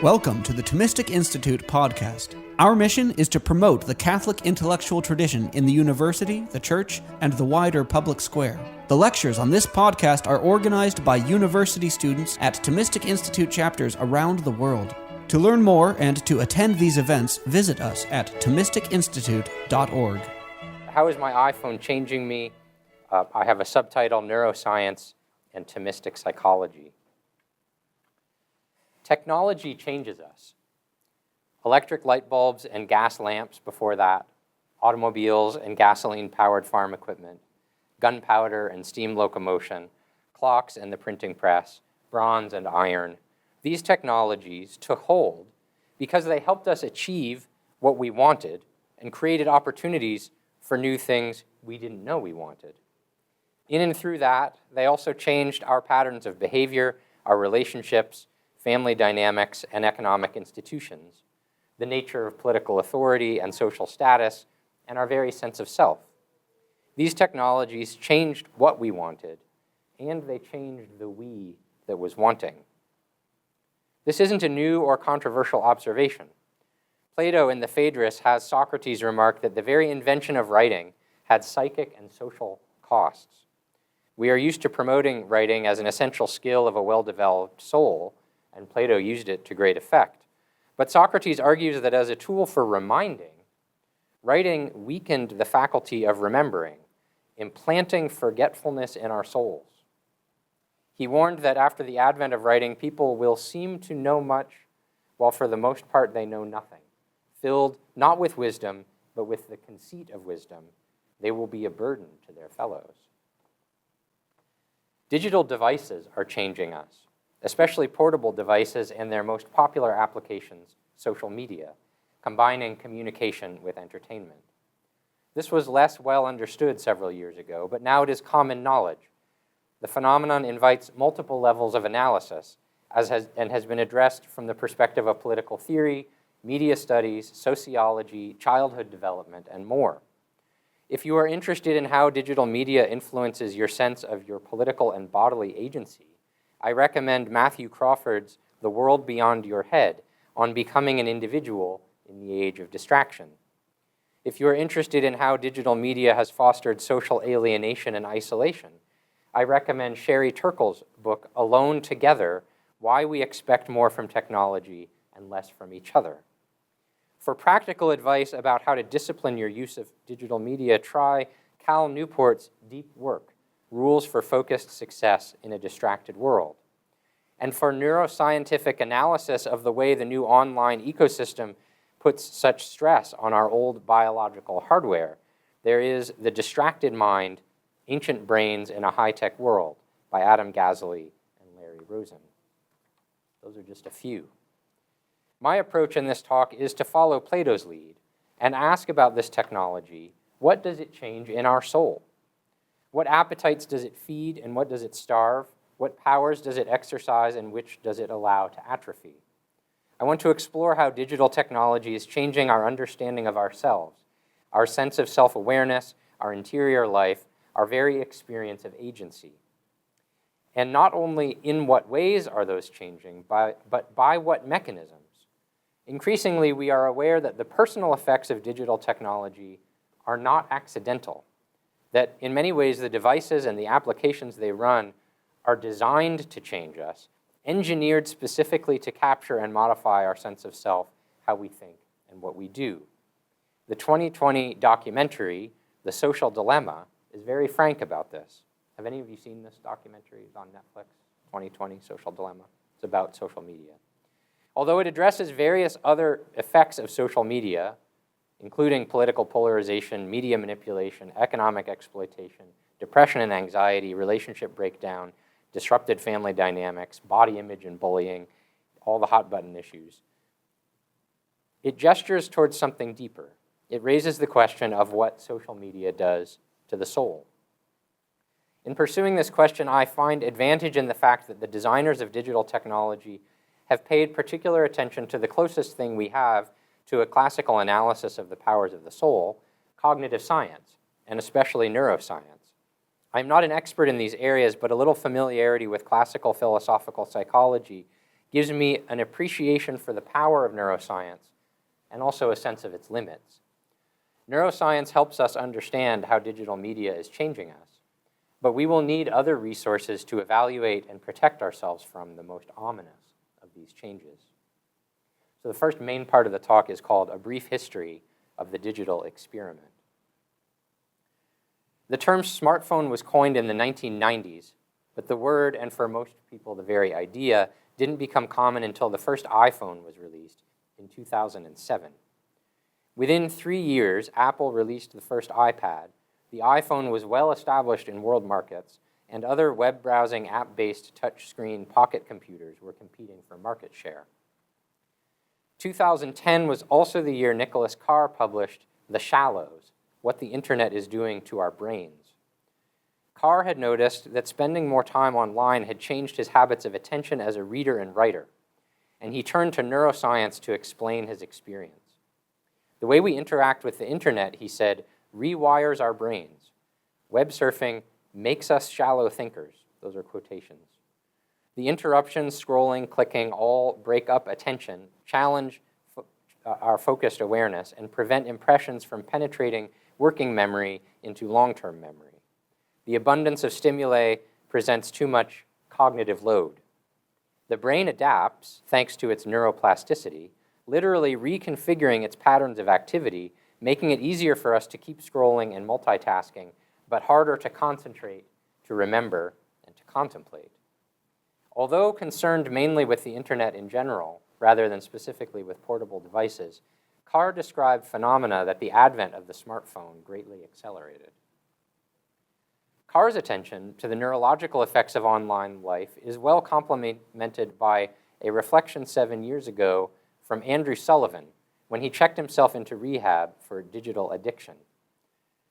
Welcome to the Thomistic Institute podcast. Our mission is to promote the Catholic intellectual tradition in the university, the church, and the wider public square. The lectures on this podcast are organized by university students at Thomistic Institute chapters around the world. To learn more and to attend these events, visit us at thomisticinstitute.org. How is my iPhone changing me? I have a subtitle, Neuroscience and Thomistic Psychology. Technology changes us. Electric light bulbs and gas lamps before that, automobiles and gasoline-powered farm equipment, gunpowder and steam locomotion, clocks and the printing press, bronze and iron. These technologies took hold because they helped us achieve what we wanted and created opportunities for new things we didn't know we wanted. In and through that, they also changed our patterns of behavior, our relationships, family dynamics, and economic institutions, the nature of political authority and social status, and our very sense of self. These technologies changed what we wanted, and they changed the we that was wanting. This isn't a new or controversial observation. Plato in the Phaedrus has Socrates remark that the very invention of writing had psychic and social costs. We are used to promoting writing as an essential skill of a well-developed soul, and Plato used it to great effect. But Socrates argues that as a tool for reminding, writing weakened the faculty of remembering, implanting forgetfulness in our souls. He warned that after the advent of writing, people will seem to know much, while for the most part they know nothing. Filled not with wisdom, but with the conceit of wisdom, they will be a burden to their fellows. Digital devices are changing us, especially portable devices and their most popular applications, social media, combining communication with entertainment. This was less well understood several years ago, but now it is common knowledge. The phenomenon invites multiple levels of analysis and has been addressed from the perspective of political theory, media studies, sociology, childhood development, and more. If you are interested in how digital media influences your sense of your political and bodily agency, I recommend Matthew Crawford's The World Beyond Your Head on becoming an individual in the age of distraction. If you are interested in how digital media has fostered social alienation and isolation, I recommend Sherry Turkle's book, Alone Together, Why We Expect More from Technology and Less from Each Other. For practical advice about how to discipline your use of digital media, try Cal Newport's Deep Work, Rules for Focused Success in a Distracted World. And for neuroscientific analysis of the way the new online ecosystem puts such stress on our old biological hardware, there is The Distracted Mind, Ancient Brains in a High-Tech World by Adam Gazzaley and Larry Rosen. Those are just a few. My approach in this talk is to follow Plato's lead and ask about this technology. What does it change in our soul? What appetites does it feed and what does it starve? What powers does it exercise and which does it allow to atrophy? I want to explore how digital technology is changing our understanding of ourselves, our sense of self-awareness, our interior life, our very experience of agency. And not only in what ways are those changing, but by what mechanisms. Increasingly, we are aware that the personal effects of digital technology are not accidental, that in many ways the devices and the applications they run are designed to change us, engineered specifically to capture and modify our sense of self, how we think, and what we do. The 2020 documentary, The Social Dilemma, is very frank about this. Have any of you seen this documentary? It's on Netflix, 2020 Social Dilemma. It's about social media. Although it addresses various other effects of social media, including political polarization, media manipulation, economic exploitation, depression and anxiety, relationship breakdown, disrupted family dynamics, body image and bullying, all the hot-button issues. It gestures towards something deeper. It raises the question of what social media does to the soul. In pursuing this question, I find advantage in the fact that the designers of digital technology have paid particular attention to the closest thing we have to a classical analysis of the powers of the soul, cognitive science, and especially neuroscience. I'm not an expert in these areas, but a little familiarity with classical philosophical psychology gives me an appreciation for the power of neuroscience and also a sense of its limits. Neuroscience helps us understand how digital media is changing us, but we will need other resources to evaluate and protect ourselves from the most ominous of these changes. So the first main part of the talk is called A Brief History of the Digital Experiment. The term smartphone was coined in the 1990s, but the word, and for most people the very idea, didn't become common until the first iPhone was released in 2007. Within 3 years, Apple released the first iPad. The iPhone was well established in world markets, and other web browsing app-based touchscreen pocket computers were competing for market share. 2010 was also the year Nicholas Carr published The Shallows, What the Internet is Doing to Our Brains. Carr had noticed that spending more time online had changed his habits of attention as a reader and writer, and he turned to neuroscience to explain his experience. The way we interact with the internet, he said, rewires our brains. Web surfing makes us shallow thinkers. Those are quotations. The interruptions, scrolling, clicking, all break up attention, challenge our focused awareness, and prevent impressions from penetrating working memory into long-term memory. The abundance of stimuli presents too much cognitive load. The brain adapts, thanks to its neuroplasticity, literally reconfiguring its patterns of activity, making it easier for us to keep scrolling and multitasking, but harder to concentrate, to remember, and to contemplate. Although concerned mainly with the internet in general, rather than specifically with portable devices, Carr described phenomena that the advent of the smartphone greatly accelerated. Carr's attention to the neurological effects of online life is well complemented by a reflection 7 years ago from Andrew Sullivan when he checked himself into rehab for digital addiction.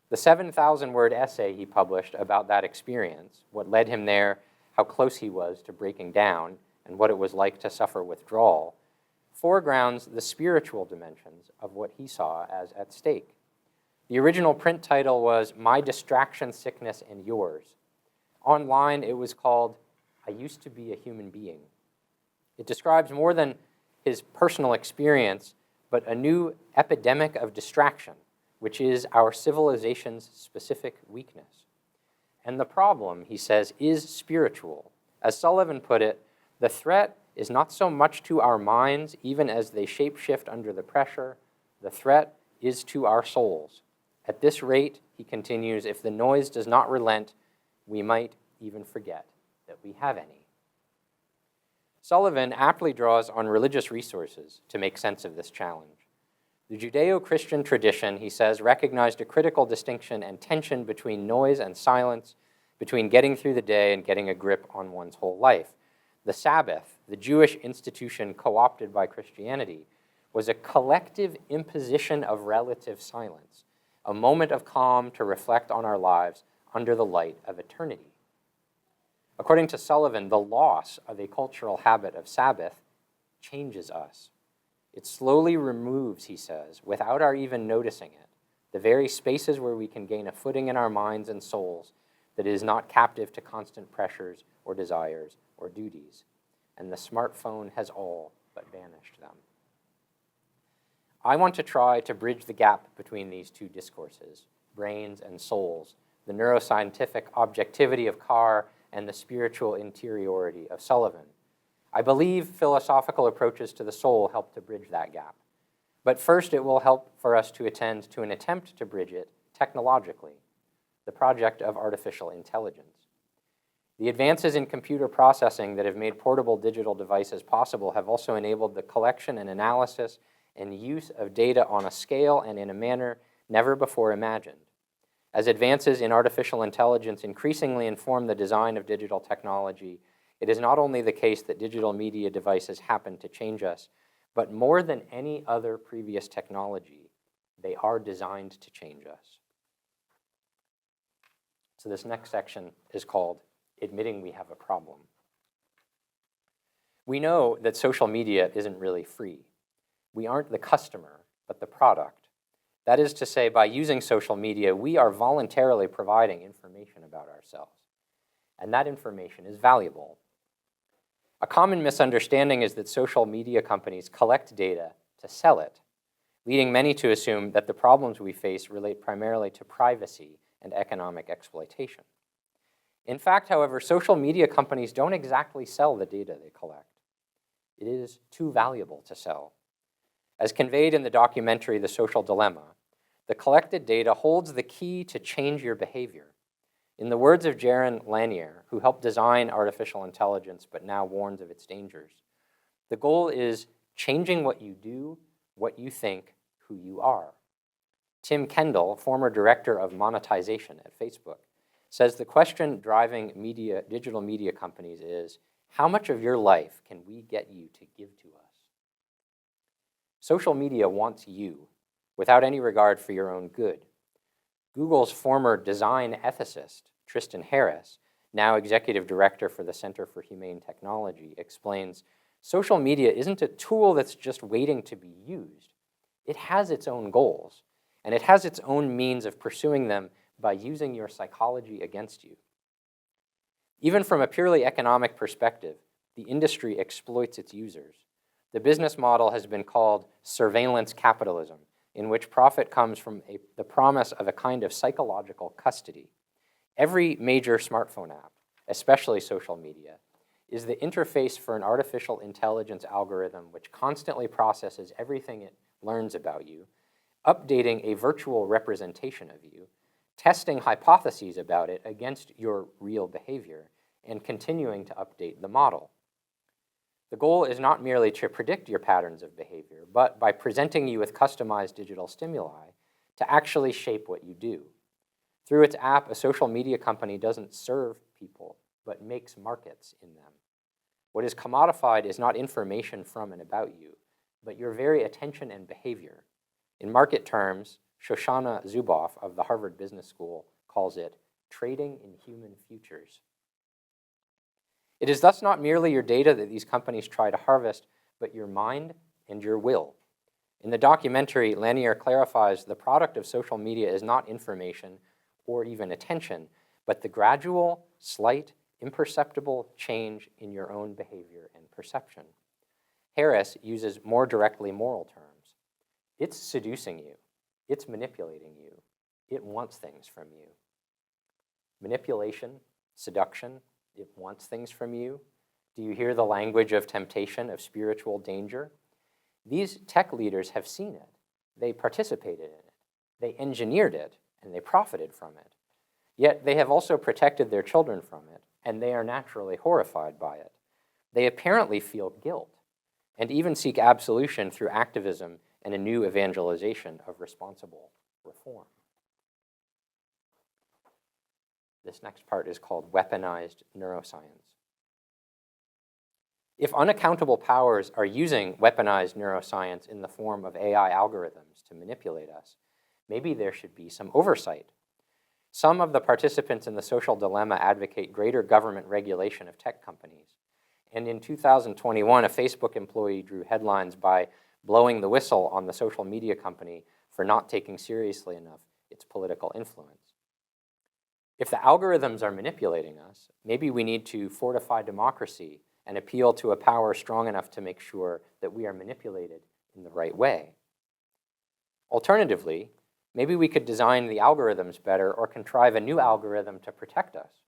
The 7,000-word essay he published about that experience, what led him there, how close he was to breaking down, and what it was like to suffer withdrawal, foregrounds the spiritual dimensions of what he saw as at stake. The original print title was My Distraction, Sickness, and Yours. Online, it was called I Used to Be a Human Being. It describes more than his personal experience, but a new epidemic of distraction, which is our civilization's specific weakness. And the problem, he says, is spiritual. As Sullivan put it, the threat is not so much to our minds, even as they shape-shift under the pressure. The threat is to our souls. At this rate, he continues, if the noise does not relent, we might even forget that we have any. Sullivan aptly draws on religious resources to make sense of this challenge. The Judeo-Christian tradition, he says, recognized a critical distinction and tension between noise and silence, between getting through the day and getting a grip on one's whole life. The Sabbath, the Jewish institution co-opted by Christianity, was a collective imposition of relative silence, a moment of calm to reflect on our lives under the light of eternity. According to Sullivan, the loss of a cultural habit of Sabbath changes us. It slowly removes, he says, without our even noticing it, the very spaces where we can gain a footing in our minds and souls that is not captive to constant pressures or desires or duties. And the smartphone has all but banished them. I want to try to bridge the gap between these two discourses, brains and souls, the neuroscientific objectivity of Carr and the spiritual interiority of Sullivan. I believe philosophical approaches to the soul help to bridge that gap. But first, it will help for us to attend to an attempt to bridge it technologically, the project of artificial intelligence. The advances in computer processing that have made portable digital devices possible have also enabled the collection and analysis and use of data on a scale and in a manner never before imagined. As advances in artificial intelligence increasingly inform the design of digital technology, it is not only the case that digital media devices happen to change us, but more than any other previous technology, they are designed to change us. So this next section is called Admitting We Have a Problem. We know that social media isn't really free. We aren't the customer, but the product. That is to say, by using social media, we are voluntarily providing information about ourselves. And that information is valuable. A common misunderstanding is that social media companies collect data to sell it, leading many to assume that the problems we face relate primarily to privacy and economic exploitation. In fact, however, social media companies don't exactly sell the data they collect. It is too valuable to sell. As conveyed in the documentary The Social Dilemma, the collected data holds the key to change your behavior. In the words of Jaron Lanier, who helped design artificial intelligence but now warns of its dangers, the goal is changing what you do, what you think, who you are. Tim Kendall, former director of monetization at Facebook, says the question driving digital media companies is, how much of your life can we get you to give to us? Social media wants you without any regard for your own good. Google's former design ethicist, Tristan Harris, now executive director for the Center for Humane Technology, explains, social media isn't a tool that's just waiting to be used. It has its own goals, and it has its own means of pursuing them by using your psychology against you. Even from a purely economic perspective, the industry exploits its users. The business model has been called surveillance capitalism, in which profit comes from the promise of a kind of psychological custody. Every major smartphone app, especially social media, is the interface for an artificial intelligence algorithm which constantly processes everything it learns about you, updating a virtual representation of you, testing hypotheses about it against your real behavior, and continuing to update the model. The goal is not merely to predict your patterns of behavior, but by presenting you with customized digital stimuli, to actually shape what you do. Through its app, a social media company doesn't serve people, but makes markets in them. What is commodified is not information from and about you, but your very attention and behavior. In market terms, Shoshana Zuboff of the Harvard Business School calls it trading in human futures. It is thus not merely your data that these companies try to harvest, but your mind and your will. In the documentary, Lanier clarifies the product of social media is not information or even attention, but the gradual, slight, imperceptible change in your own behavior and perception. Harris uses more directly moral terms. It's seducing you. It's manipulating you. It wants things from you. Manipulation, seduction, it wants things from you. Do you hear the language of temptation, of spiritual danger? These tech leaders have seen it. They participated in it. They engineered it, and they profited from it. Yet they have also protected their children from it, and they are naturally horrified by it. They apparently feel guilt, and even seek absolution through activism and a new evangelization of responsible reform. This next part is called Weaponized Neuroscience. If unaccountable powers are using weaponized neuroscience in the form of AI algorithms to manipulate us, maybe there should be some oversight. Some of the participants in the social dilemma advocate greater government regulation of tech companies. And in 2021, a Facebook employee drew headlines by blowing the whistle on the social media company for not taking seriously enough its political influence. If the algorithms are manipulating us, maybe we need to fortify democracy and appeal to a power strong enough to make sure that we are manipulated in the right way. Alternatively, maybe we could design the algorithms better or contrive a new algorithm to protect us.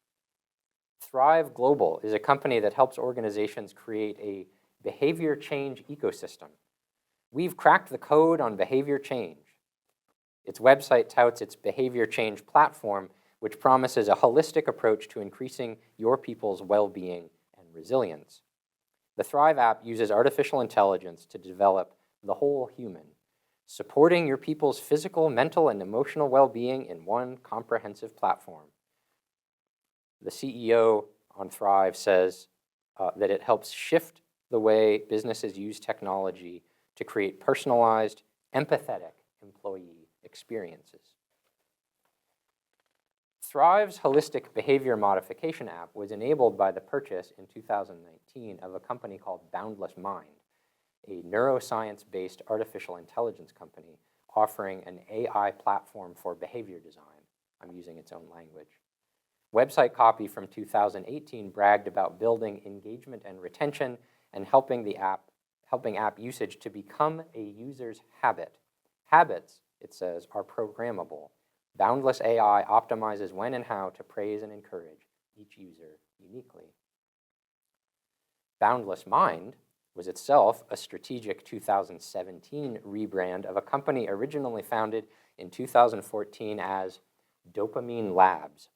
Thrive Global is a company that helps organizations create a behavior change ecosystem. We've cracked the code on behavior change. Its website touts its behavior change platform, which promises a holistic approach to increasing your people's well-being and resilience. The Thrive app uses artificial intelligence to develop the whole human, supporting your people's physical, mental, and emotional well-being in one comprehensive platform. The CEO on Thrive says that it helps shift the way businesses use technology to create personalized, empathetic employee experiences. Thrive's holistic behavior modification app was enabled by the purchase in 2019 of a company called Boundless Mind, a neuroscience-based artificial intelligence company offering an AI platform for behavior design. I'm using its own language. Website copy from 2018 bragged about building engagement and retention and helping app usage to become a user's habit. Habits, it says, are programmable. Boundless AI optimizes when and how to praise and encourage each user uniquely. Boundless Mind was itself a strategic 2017 rebrand of a company originally founded in 2014 as Dopamine Labs.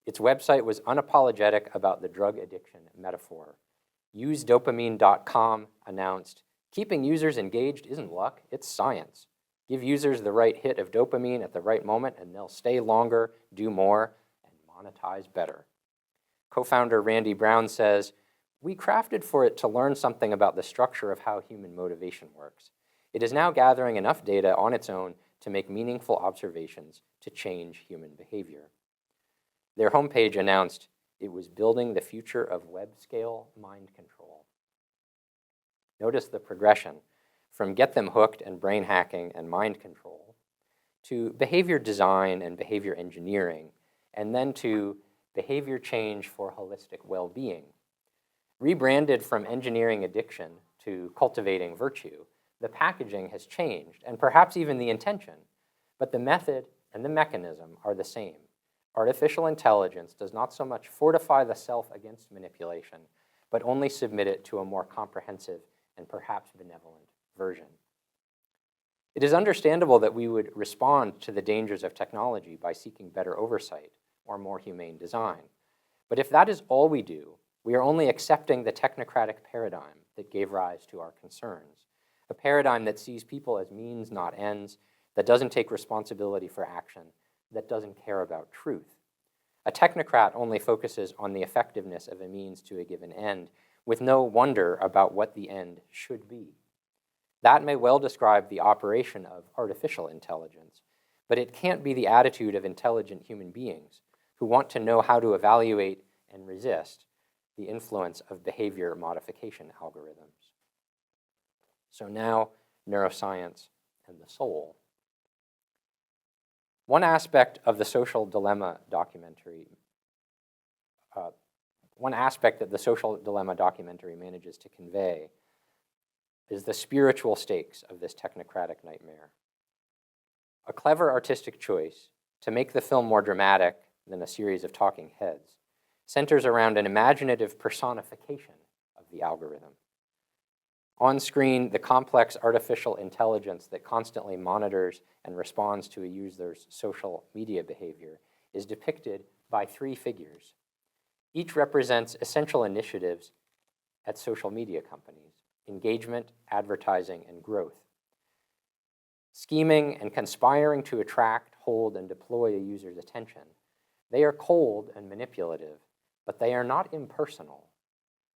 Its website was unapologetic about the drug addiction metaphor. UseDopamine.com announced, "Keeping users engaged isn't luck, it's science. Give users the right hit of dopamine at the right moment and they'll stay longer, do more, and monetize better." Co-founder Randy Brown says, "We crafted for it to learn something about the structure of how human motivation works. It is now gathering enough data on its own to make meaningful observations to change human behavior." Their homepage announced it was building the future of web-scale mind control. Notice the progression from get them hooked and brain hacking and mind control to behavior design and behavior engineering, and then to behavior change for holistic well-being. Rebranded from engineering addiction to cultivating virtue, the packaging has changed, and perhaps even the intention, but the method and the mechanism are the same. Artificial intelligence does not so much fortify the self against manipulation, but only submit it to a more comprehensive and perhaps benevolent version. It is understandable that we would respond to the dangers of technology by seeking better oversight or more humane design. But if that is all we do, we are only accepting the technocratic paradigm that gave rise to our concerns, a paradigm that sees people as means, not ends, that doesn't take responsibility for action, that doesn't care about truth. A technocrat only focuses on the effectiveness of a means to a given end, with no wonder about what the end should be. That may well describe the operation of artificial intelligence, but it can't be the attitude of intelligent human beings who want to know how to evaluate and resist the influence of behavior modification algorithms. So now, neuroscience and the soul. One aspect of the social dilemma documentary, manages to convey is the spiritual stakes of this technocratic nightmare. A clever artistic choice to make the film more dramatic than a series of talking heads centers around an imaginative personification of the algorithm. On screen, the complex artificial intelligence that constantly monitors and responds to a user's social media behavior is depicted by three figures. Each represents essential initiatives at social media companies: engagement, advertising, and growth. Scheming and conspiring to attract, hold, and deploy a user's attention, they are cold and manipulative, but they are not impersonal.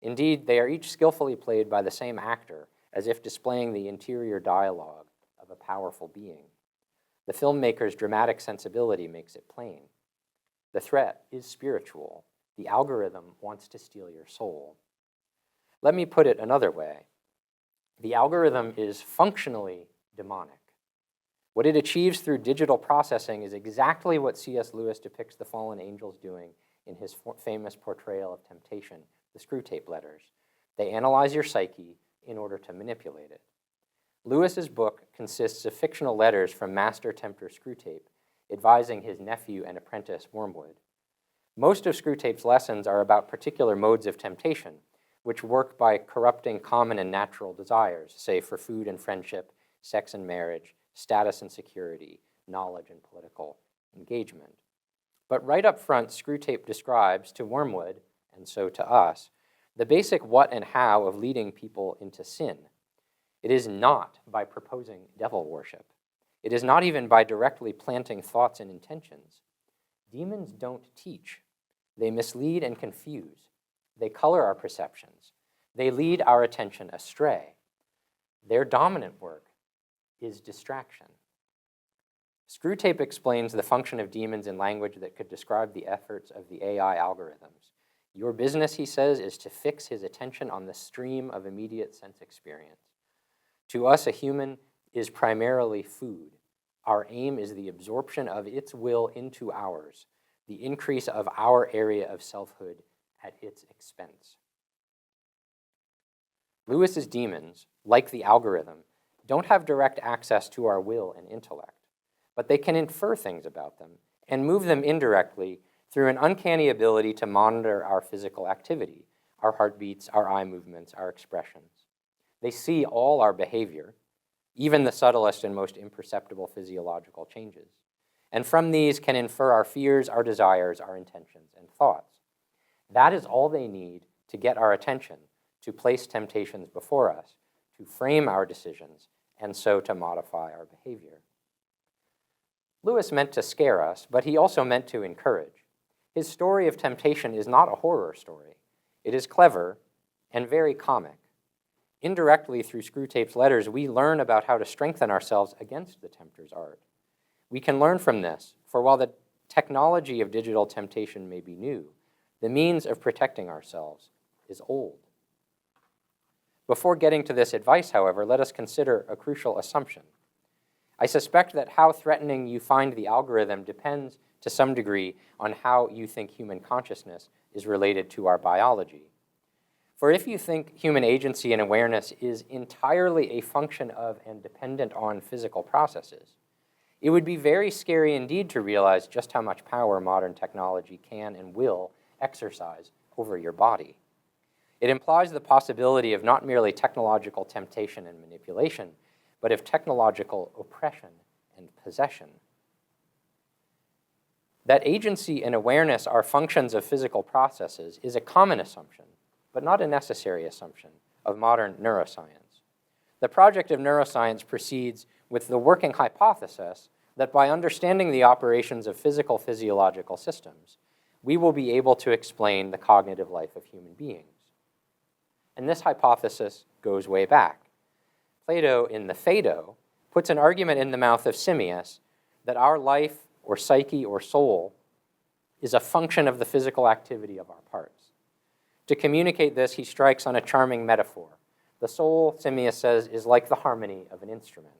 Indeed, they are each skillfully played by the same actor, as if displaying the interior dialogue of a powerful being. The filmmaker's dramatic sensibility makes it plain. The threat is spiritual. The algorithm wants to steal your soul. Let me put it another way. The algorithm is functionally demonic. What it achieves through digital processing is exactly what C.S. Lewis depicts the fallen angels doing in his famous portrayal of temptation, the Screwtape Letters. They analyze your psyche in order to manipulate it. Lewis's book consists of fictional letters from master tempter Screwtape, advising his nephew and apprentice Wormwood. Most of Screwtape's lessons are about particular modes of temptation, which work by corrupting common and natural desires, say for food and friendship, sex and marriage, status and security, knowledge and political engagement. But right up front, Screwtape describes to Wormwood, and so to us, the basic what and how of leading people into sin. It is not by proposing devil worship. It is not even by directly planting thoughts and intentions. Demons don't teach. They mislead and confuse. They color our perceptions. They lead our attention astray. Their dominant work is distraction. Screwtape explains the function of demons in language that could describe the efforts of the AI algorithms. Your business, he says, is to fix his attention on the stream of immediate sense experience. To us, a human is primarily food. Our aim is the absorption of its will into ours. the increase of our area of selfhood at its expense. Lewis's demons, like the algorithm, don't have direct access to our will and intellect, but they can infer things about them and move them indirectly through an uncanny ability to monitor our physical activity, our heartbeats, our eye movements, our expressions. They see all our behavior, even the subtlest and most imperceptible physiological changes, and from these can infer our fears, our desires, our intentions, and thoughts. That is all they need to get our attention, to place temptations before us, to frame our decisions, and so to modify our behavior. Lewis meant to scare us, but he also meant to encourage. His story of temptation is not a horror story. It is clever and very comic. Indirectly, through Screwtape's letters, we learn about how to strengthen ourselves against the tempter's art. We can learn from this, for while the technology of digital temptation may be new, the means of protecting ourselves is old. Before getting to this advice, however, let us consider a crucial assumption. I suspect that how threatening you find the algorithm depends to some degree on how you think human consciousness is related to our biology. For if you think human agency and awareness is entirely a function of and dependent on physical processes, it would be very scary indeed to realize just how much power modern technology can and will exercise over your body. It implies the possibility of not merely technological temptation and manipulation, but of technological oppression and possession. That agency and awareness are functions of physical processes is a common assumption, but not a necessary assumption, of modern neuroscience. The project of neuroscience proceeds with the working hypothesis that by understanding the operations of physical physiological systems, we will be able to explain the cognitive life of human beings. And this hypothesis goes way back. Plato, in the Phaedo, puts an argument in the mouth of Simmias that our life or psyche or soul is a function of the physical activity of our parts. To communicate this, he strikes on a charming metaphor. The soul, Simmias says, is like the harmony of an instrument.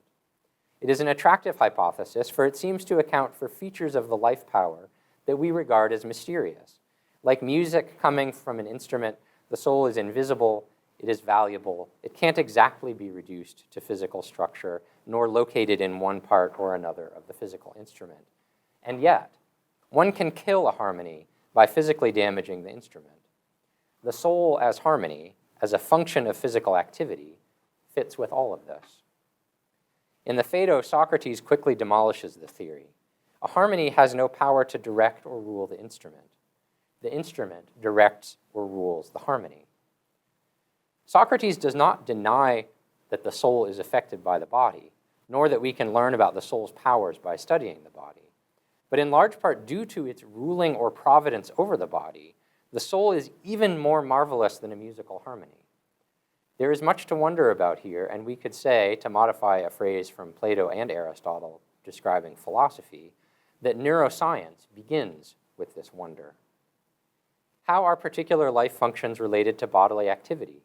It is an attractive hypothesis, for it seems to account for features of the life power that we regard as mysterious. Like music coming from an instrument, the soul is invisible, it is valuable, it can't exactly be reduced to physical structure, nor located in one part or another of the physical instrument. And yet, one can kill a harmony by physically damaging the instrument. The soul as harmony, as a function of physical activity, fits with all of this. In the Phaedo, Socrates quickly demolishes the theory. A harmony has no power to direct or rule the instrument. The instrument directs or rules the harmony. Socrates does not deny that the soul is affected by the body, nor that we can learn about the soul's powers by studying the body. But in large part due to its ruling or providence over the body, the soul is even more marvelous than a musical harmony. There is much to wonder about here, and we could say, to modify a phrase from Plato and Aristotle describing philosophy, that neuroscience begins with this wonder. How are particular life functions related to bodily activity?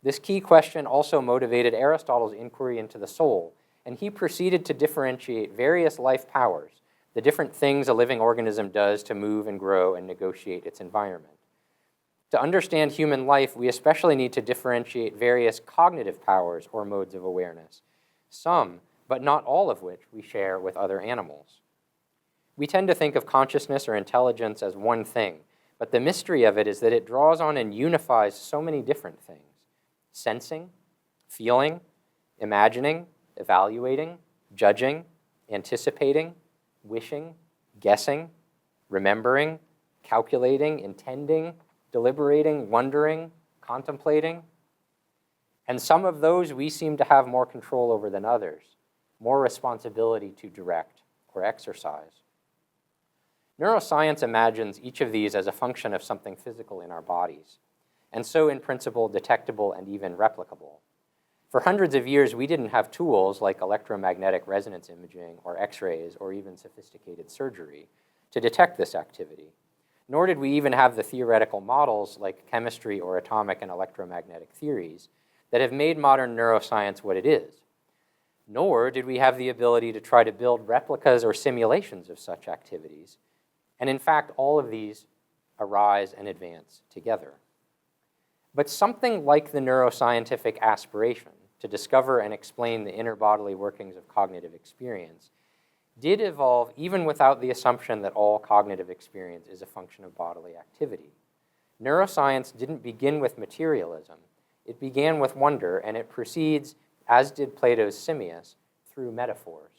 This key question also motivated Aristotle's inquiry into the soul, and he proceeded to differentiate various life powers, the different things a living organism does to move and grow and negotiate its environment. To understand human life, we especially need to differentiate various cognitive powers or modes of awareness, some, but not all of which we share with other animals. We tend to think of consciousness or intelligence as one thing, but the mystery of it is that it draws on and unifies so many different things: sensing, feeling, imagining, evaluating, judging, anticipating, wishing, guessing, remembering, calculating, intending, deliberating, wondering, contemplating. And some of those we seem to have more control over than others, more responsibility to direct or exercise. Neuroscience imagines each of these as a function of something physical in our bodies, and so in principle detectable and even replicable. For hundreds of years, we didn't have tools like electromagnetic resonance imaging or X-rays or even sophisticated surgery to detect this activity. Nor did we even have the theoretical models like chemistry or atomic and electromagnetic theories that have made modern neuroscience what it is. Nor did we have the ability to try to build replicas or simulations of such activities, And in fact, all of these arise and advance together. But something like the neuroscientific aspiration to discover and explain the inner bodily workings of cognitive experience did evolve even without the assumption that all cognitive experience is a function of bodily activity. Neuroscience didn't begin with materialism. It began with wonder, and it proceeds, as did Plato's Simmias, through metaphors.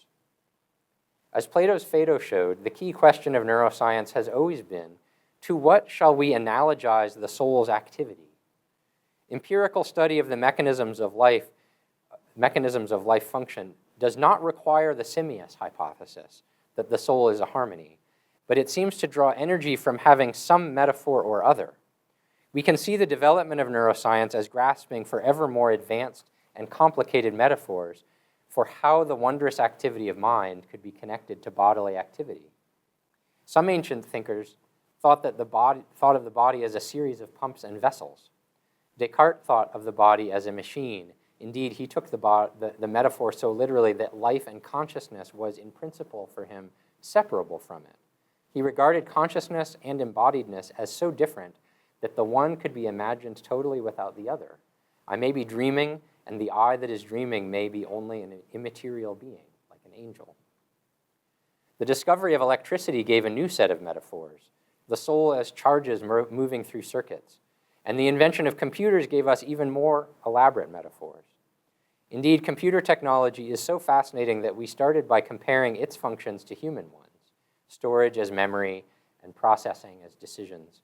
As Plato's Phaedo showed, the key question of neuroscience has always been, to what shall we analogize the soul's activity? Empirical study of the mechanisms of life function does not require the Simmias hypothesis that the soul is a harmony, but it seems to draw energy from having some metaphor or other. We can see the development of neuroscience as grasping for ever more advanced and complicated metaphors for how the wondrous activity of mind could be connected to bodily activity. Some ancient thinkers thought of the body as a series of pumps and vessels. Descartes thought of the body as a machine. Indeed, he took the metaphor so literally that life and consciousness was, in principle, for him, separable from it. He regarded consciousness and embodiedness as so different that the one could be imagined totally without the other. I may be dreaming, and the I that is dreaming may be only an immaterial being, like an angel. The discovery of electricity gave a new set of metaphors, the soul as charges moving through circuits, and the invention of computers gave us even more elaborate metaphors. Indeed, computer technology is so fascinating that we started by comparing its functions to human ones, storage as memory and processing as decisions.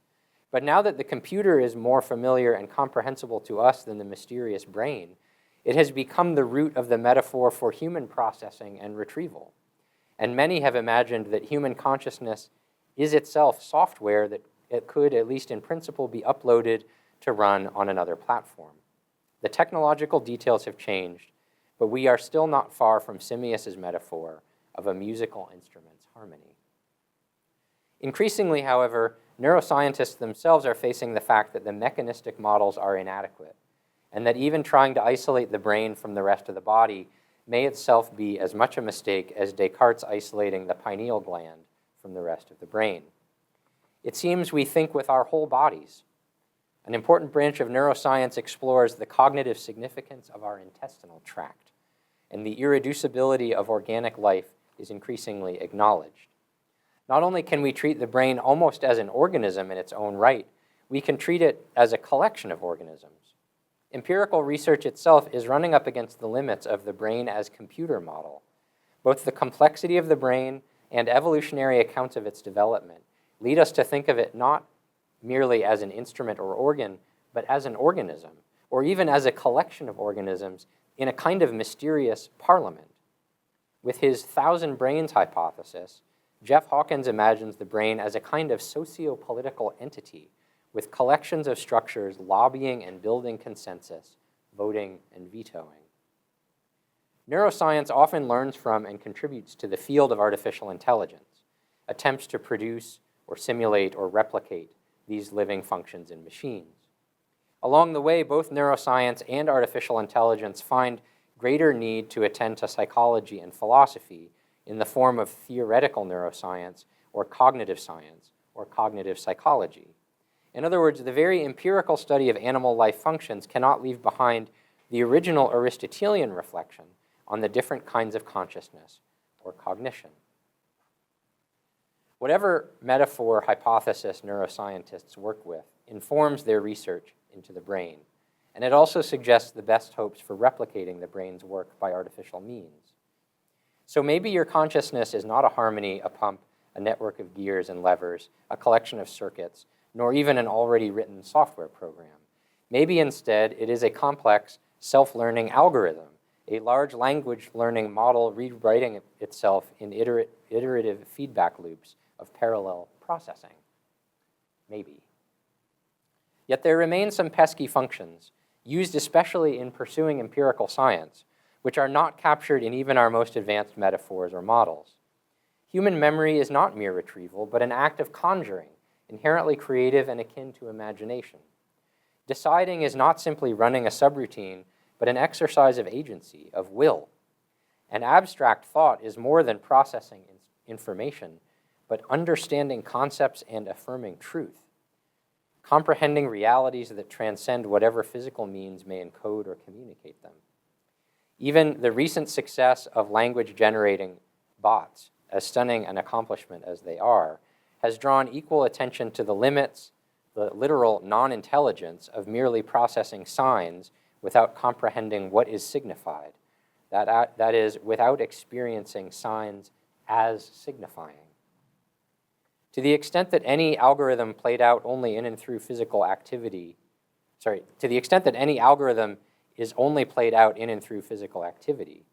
But now that the computer is more familiar and comprehensible to us than the mysterious brain, it has become the root of the metaphor for human processing and retrieval. And many have imagined that human consciousness is itself software that it could, at least in principle, be uploaded to run on another platform. The technological details have changed, but we are still not far from Simmias's metaphor of a musical instrument's harmony. Increasingly, however, neuroscientists themselves are facing the fact that the mechanistic models are inadequate, and that even trying to isolate the brain from the rest of the body may itself be as much a mistake as Descartes isolating the pineal gland from the rest of the brain. It seems we think with our whole bodies. An important branch of neuroscience explores the cognitive significance of our intestinal tract, and the irreducibility of organic life is increasingly acknowledged. Not only can we treat the brain almost as an organism in its own right, we can treat it as a collection of organisms. Empirical research itself is running up against the limits of the brain as computer model. Both the complexity of the brain and evolutionary accounts of its development lead us to think of it not merely as an instrument or organ, but as an organism, or even as a collection of organisms in a kind of mysterious parliament. With his 1,000 brains hypothesis, Jeff Hawkins imagines the brain as a kind of socio-political entity with collections of structures lobbying and building consensus, voting and vetoing. Neuroscience often learns from and contributes to the field of artificial intelligence, attempts to produce or simulate or replicate these living functions in machines. Along the way, both neuroscience and artificial intelligence find greater need to attend to psychology and philosophy in the form of theoretical neuroscience or cognitive science or cognitive psychology. In other words, the very empirical study of animal life functions cannot leave behind the original Aristotelian reflection on the different kinds of consciousness or cognition. Whatever metaphor hypothesis neuroscientists work with informs their research into the brain, and it also suggests the best hopes for replicating the brain's work by artificial means. So maybe your consciousness is not a harmony, a pump, a network of gears and levers, a collection of circuits, nor even an already written software program. Maybe instead it is a complex self-learning algorithm, a large language learning model rewriting itself in iterative feedback loops of parallel processing. Maybe. Yet there remain some pesky functions, used especially in pursuing empirical science, which are not captured in even our most advanced metaphors or models. Human memory is not mere retrieval, but an act of conjuring, inherently creative and akin to imagination. Deciding is not simply running a subroutine, but an exercise of agency, of will. An abstract thought is more than processing information, but understanding concepts and affirming truth, comprehending realities that transcend whatever physical means may encode or communicate them. Even the recent success of language-generating bots, as stunning an accomplishment as they are, has drawn equal attention to the limits, the literal non-intelligence of merely processing signs without comprehending what is signified, that is, without experiencing signs as signifying. To the extent that any algorithm played out only in and through physical activity, to the extent that any algorithm is only played out in and through physical activity,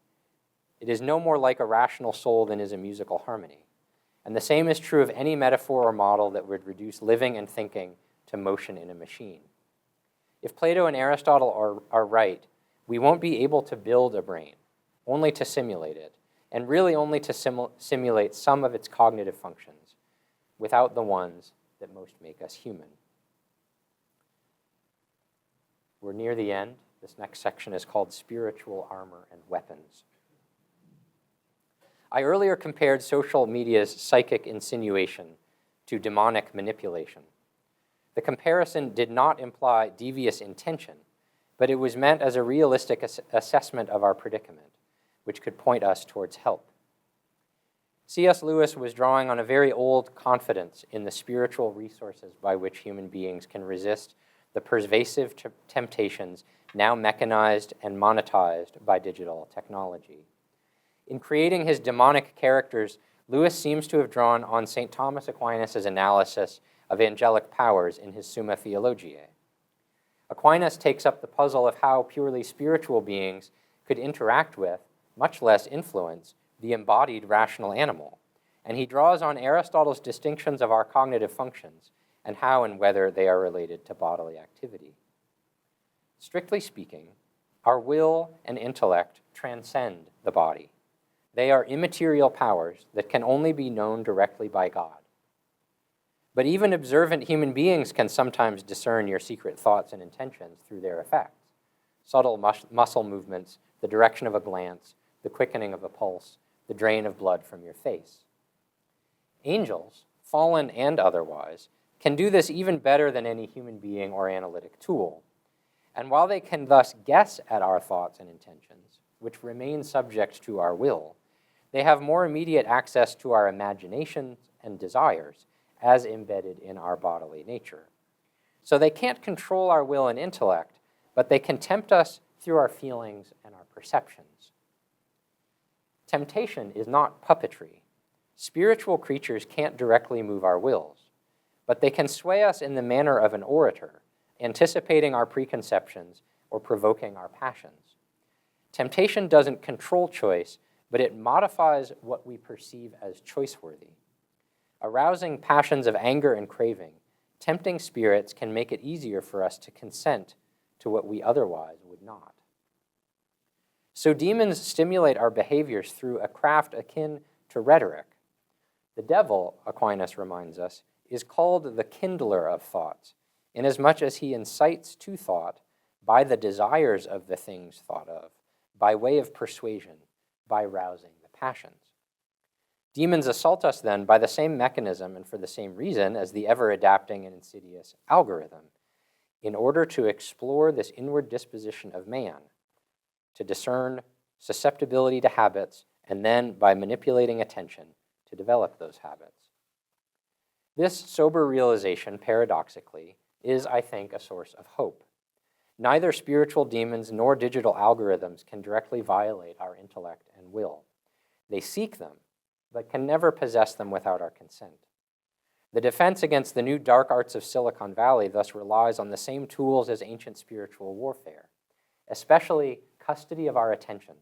it is no more like a rational soul than is a musical harmony. And the same is true of any metaphor or model that would reduce living and thinking to motion in a machine. If Plato and Aristotle are right, we won't be able to build a brain, only to simulate it, and really only to simulate some of its cognitive functions, without the ones that most make us human. We're near the end. This next section is called Spiritual Armor and Weapons. I earlier compared social media's psychic insinuation to demonic manipulation. The comparison did not imply devious intention, but it was meant as a realistic assessment of our predicament, which could point us towards help. C.S. Lewis was drawing on a very old confidence in the spiritual resources by which human beings can resist the pervasive temptations now mechanized and monetized by digital technology. In creating his demonic characters, Lewis seems to have drawn on St. Thomas Aquinas' analysis of angelic powers in his Summa Theologiae. Aquinas takes up the puzzle of how purely spiritual beings could interact with, much less influence, the embodied rational animal, and he draws on Aristotle's distinctions of our cognitive functions and how and whether they are related to bodily activity. Strictly speaking, our will and intellect transcend the body. They are immaterial powers that can only be known directly by God. But even observant human beings can sometimes discern your secret thoughts and intentions through their effects. Subtle muscle movements, the direction of a glance, the quickening of a pulse, the drain of blood from your face. Angels, fallen and otherwise, can do this even better than any human being or analytic tool. And while they can thus guess at our thoughts and intentions, which remain subject to our will, they have more immediate access to our imaginations and desires as embedded in our bodily nature. So they can't control our will and intellect, but they can tempt us through our feelings and our perceptions. Temptation is not puppetry. Spiritual creatures can't directly move our wills, but they can sway us in the manner of an orator, anticipating our preconceptions or provoking our passions. Temptation doesn't control choice, but it modifies what we perceive as choice-worthy. Arousing passions of anger and craving, tempting spirits can make it easier for us to consent to what we otherwise would not. So demons stimulate our behaviors through a craft akin to rhetoric. The devil, Aquinas reminds us, is called the kindler of thoughts, inasmuch as he incites to thought by the desires of the things thought of, by way of persuasion, by rousing the passions. Demons assault us then by the same mechanism and for the same reason as the ever-adapting and insidious algorithm, in order to explore this inward disposition of man, to discern susceptibility to habits, and then, by manipulating attention, to develop those habits. This sober realization, paradoxically, is, I think, a source of hope. Neither spiritual demons nor digital algorithms can directly violate our intellect and will. They seek them, but can never possess them without our consent. The defense against the new dark arts of Silicon Valley thus relies on the same tools as ancient spiritual warfare, especially custody of our attention.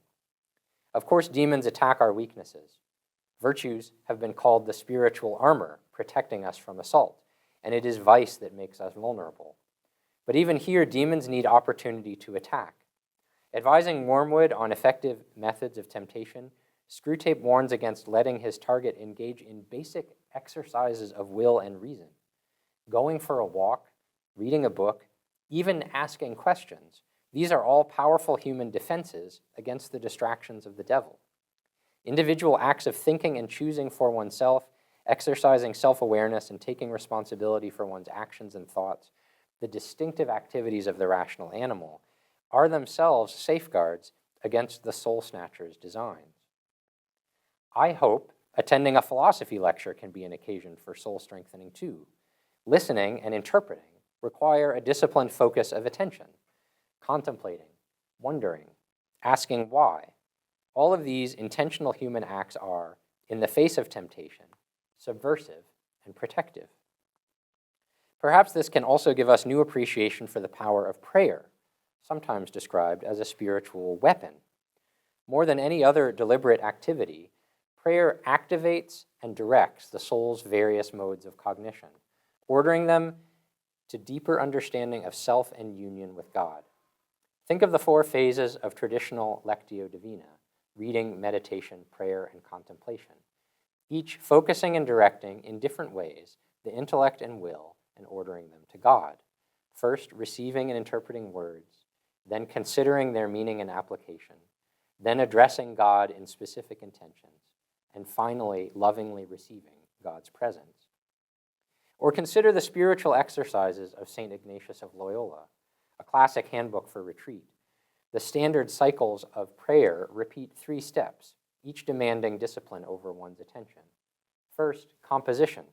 Of course, demons attack our weaknesses. Virtues have been called the spiritual armor, protecting us from assault, and it is vice that makes us vulnerable. But even here, demons need opportunity to attack. Advising Wormwood on effective methods of temptation, Screwtape warns against letting his target engage in basic exercises of will and reason. Going for a walk, reading a book, even asking questions, these are all powerful human defenses against the distractions of the devil. Individual acts of thinking and choosing for oneself exercising self-awareness and taking responsibility for one's actions and thoughts, the distinctive activities of the rational animal, are themselves safeguards against the soul snatcher's designs. I hope attending a philosophy lecture can be an occasion for soul strengthening too. Listening and interpreting require a disciplined focus of attention, contemplating, wondering, asking why. All of these intentional human acts are, in the face of temptation, subversive and protective. Perhaps this can also give us new appreciation for the power of prayer, sometimes described as a spiritual weapon. More than any other deliberate activity, prayer activates and directs the soul's various modes of cognition, ordering them to deeper understanding of self and union with God. Think of the 4 phases of traditional Lectio Divina: reading, meditation, prayer, and contemplation, each focusing and directing in different ways the intellect and will and ordering them to God. First, receiving and interpreting words, then considering their meaning and application, then addressing God in specific intentions, and finally, lovingly receiving God's presence. Or consider the spiritual exercises of St. Ignatius of Loyola, a classic handbook for retreat. The standard cycles of prayer repeat 3 steps, each demanding discipline over one's attention. First, composition,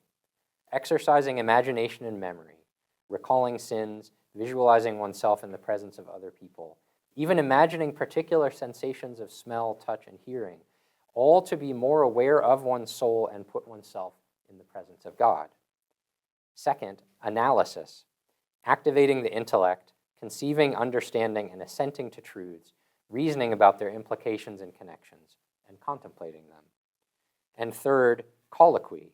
exercising imagination and memory, recalling sins, visualizing oneself in the presence of other people, even imagining particular sensations of smell, touch, and hearing, all to be more aware of one's soul and put oneself in the presence of God. Second, analysis, activating the intellect, conceiving, understanding, and assenting to truths, reasoning about their implications and connections, and contemplating them. And third, colloquy,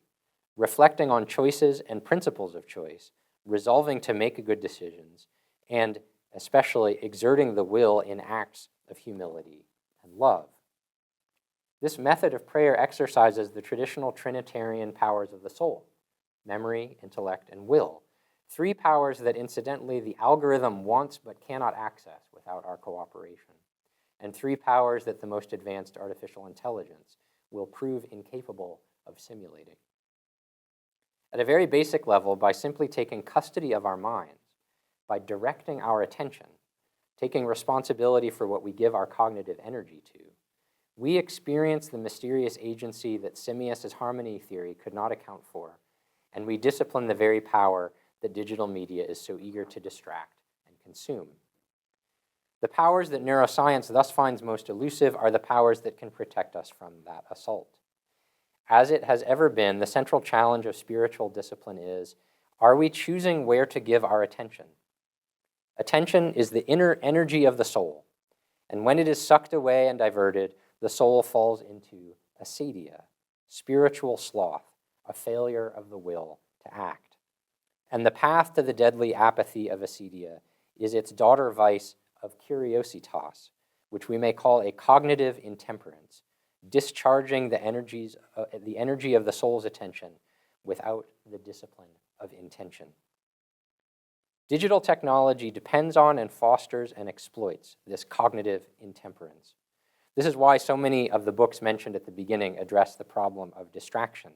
reflecting on choices and principles of choice, resolving to make good decisions, and especially exerting the will in acts of humility and love. This method of prayer exercises the traditional Trinitarian powers of the soul: memory, intellect, and will. 3 powers that, incidentally, the algorithm wants but cannot access without our cooperation, and 3 powers that the most advanced artificial intelligence will prove incapable of simulating. At a very basic level, by simply taking custody of our minds, by directing our attention, taking responsibility for what we give our cognitive energy to, we experience the mysterious agency that Simius's harmony theory could not account for, and we discipline the very power that digital media is so eager to distract and consume. The powers that neuroscience thus finds most elusive are the powers that can protect us from that assault. As it has ever been, the central challenge of spiritual discipline is, are we choosing where to give our attention? Attention is the inner energy of the soul, and when it is sucked away and diverted, the soul falls into acedia, spiritual sloth, a failure of the will to act. And the path to the deadly apathy of acedia is its daughter vice of curiositas, which we may call a cognitive intemperance, discharging the energy of the soul's attention without the discipline of intention. Digital technology depends on and fosters and exploits this cognitive intemperance. This is why so many of the books mentioned at the beginning address the problem of distraction.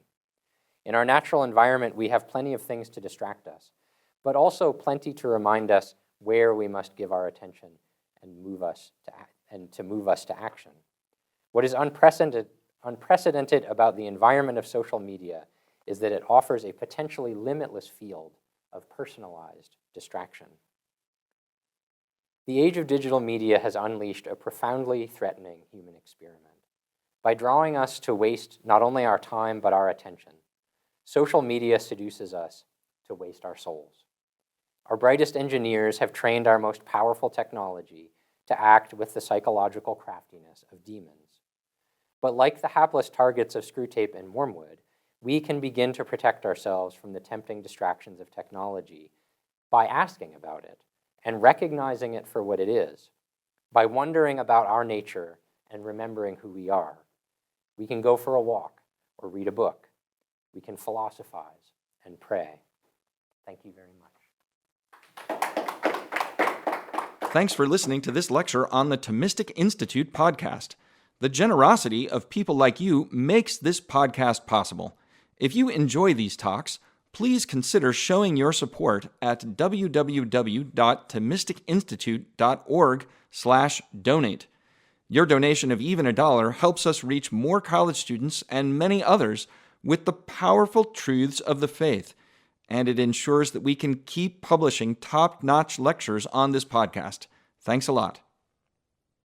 In our natural environment, we have plenty of things to distract us, but also plenty to remind us where we must give our attention and move us to action. What is unprecedented about the environment of social media is that it offers a potentially limitless field of personalized distraction. The age of digital media has unleashed a profoundly threatening human experiment. By drawing us to waste not only our time but our attention, social media seduces us to waste our souls. Our brightest engineers have trained our most powerful technology to act with the psychological craftiness of demons. But like the hapless targets of Screwtape and Wormwood, we can begin to protect ourselves from the tempting distractions of technology by asking about it and recognizing it for what it is, by wondering about our nature and remembering who we are. We can go for a walk or read a book. We can philosophize and pray. Thank you very much. Thanks for listening to this lecture on the Thomistic Institute podcast. The generosity of people like you makes this podcast possible. If you enjoy these talks, please consider showing your support at www.thomisticinstitute.org/donate. Your donation of even $1 helps us reach more college students and many others with the powerful truths of the faith, and it ensures that we can keep publishing top-notch lectures on this podcast. Thanks a lot.